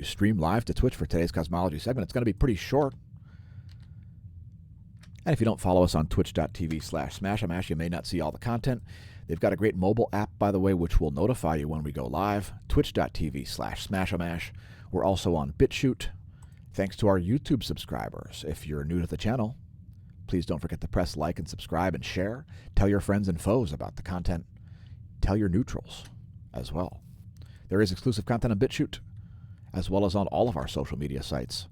stream live to Twitch for today's Cosmology segment. It's going to be pretty short. And if you don't follow us on twitch.tv/smAsho, you may not see all the content. They've got a great mobile app, by the way, which will notify you when we go live. Twitch.tv/smAsho. We're also on BitChute. Thanks to our YouTube subscribers. If you're new to the channel, please don't forget to press like and subscribe and share. Tell your friends and foes about the content. Tell your neutrals as well. There is exclusive content on BitChute, as well as on all of our social media sites.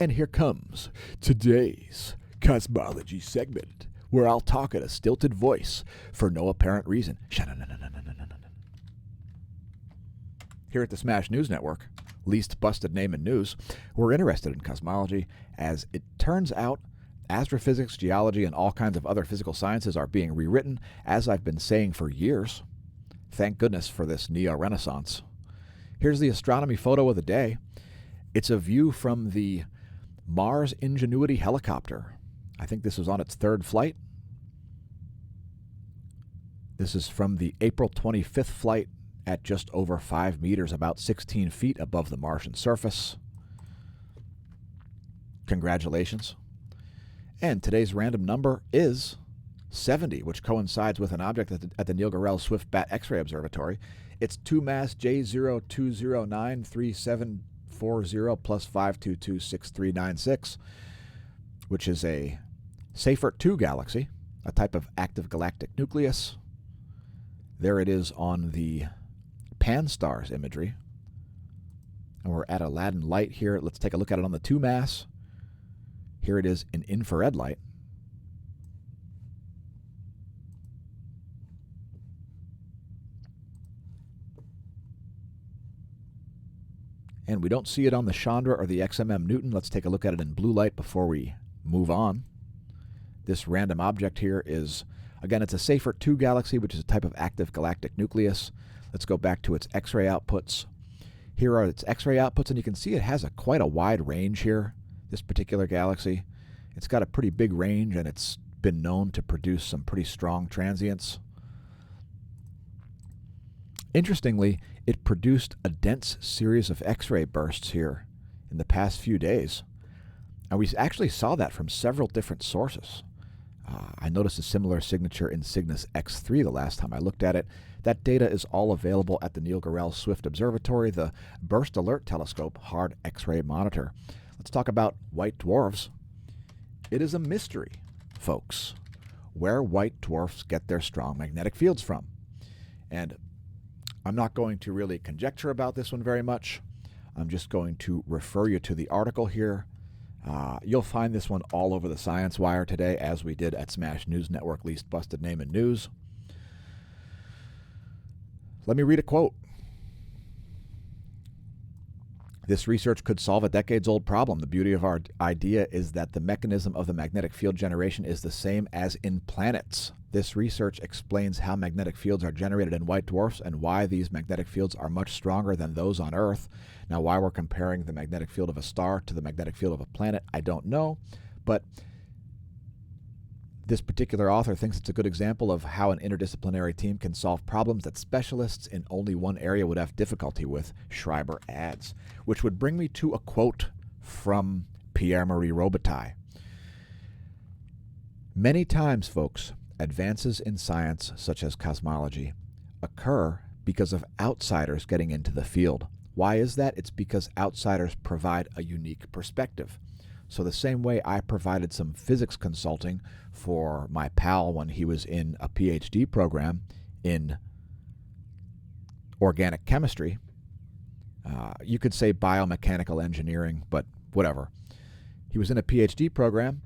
And here comes today's Cosmology segment, where I'll talk at a stilted voice for no apparent reason. Here at the Smash News Network, least busted name in news, we're interested in cosmology. As it turns out, astrophysics, geology, and all kinds of other physical sciences are being rewritten, as I've been saying for years. Thank goodness for this neo-renaissance. Here's the astronomy photo of the day. It's a view from the Mars Ingenuity helicopter. I think this was on its third flight. This is from the April 25th flight at just over 5 meters, about 16 feet above the Martian surface. Congratulations. And today's random number is 70, which coincides with an object at the Neil Gorell Swift-Bat X-ray Observatory. It's 2MASS J02093740 plus 5226396, which is a Seyfert 2 galaxy, a type of active galactic nucleus. There it is on the Pan-STARRS imagery. And we're at Aladdin light here. Let's take a look at it on the 2MASS. Here it is in infrared light. And we don't see it on the Chandra or the XMM Newton. Let's take a look at it in blue light before we move on. This random object here is, again, it's a Seyfert 2 galaxy, which is a type of active galactic nucleus. Let's go back to its X-ray outputs. Here are its X-ray outputs, and you can see it has quite a wide range here, this particular galaxy. It's got a pretty big range, and it's been known to produce some pretty strong transients. Interestingly, it produced a dense series of X-ray bursts here in the past few days. And we actually saw that from several different sources. I noticed a similar signature in Cygnus X3 the last time I looked at it. That data is all available at the Neil Gorell Swift Observatory, the Burst Alert Telescope Hard X-ray Monitor. Let's talk about white dwarfs. It is a mystery, folks, where white dwarfs get their strong magnetic fields from. And I'm not going to really conjecture about this one very much. I'm just going to refer you to the article here. You'll find this one all over the Science Wire today, as we did at Smash News Network, least busted name in news. Let me read a quote. This research could solve a decades-old problem. The beauty of our idea is that the mechanism of the magnetic field generation is the same as in planets. This research explains how magnetic fields are generated in white dwarfs and why these magnetic fields are much stronger than those on Earth. Now, why we're comparing the magnetic field of a star to the magnetic field of a planet, I don't know. But this particular author thinks it's a good example of how an interdisciplinary team can solve problems that specialists in only one area would have difficulty with, Schreiber adds. Which would bring me to a quote from Pierre-Marie Robitaille. Many times, folks, advances in science, such as cosmology, occur because of outsiders getting into the field. Why is that? It's because outsiders provide a unique perspective. So the same way I provided some physics consulting for my pal when he was in a PhD program in organic chemistry, you could say biomechanical engineering, but whatever. He was in a PhD program,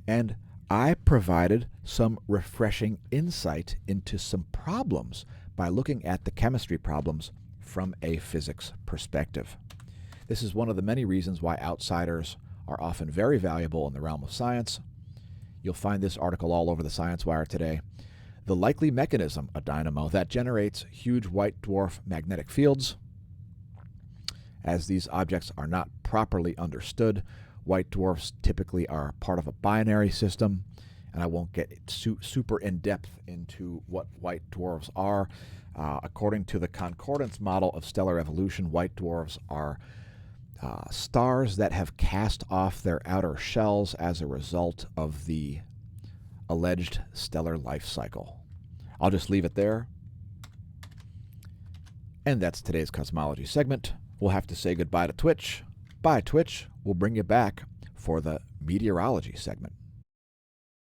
and I provided some refreshing insight into some problems by looking at the chemistry problems from a physics perspective. This is one of the many reasons why outsiders are often very valuable in the realm of science. You'll find this article all over the Science Wire today. The likely mechanism, a dynamo, that generates huge white dwarf magnetic fields. As these objects are not properly understood, white dwarfs typically are part of a binary system, and I won't get super in-depth into what white dwarfs are. According to the concordance model of stellar evolution, white dwarfs are stars that have cast off their outer shells as a result of the alleged stellar life cycle. I'll just leave it there. And that's today's Cosmology segment. We'll have to say goodbye to Twitch. Bye, Twitch. We'll bring you back for the meteorology segment.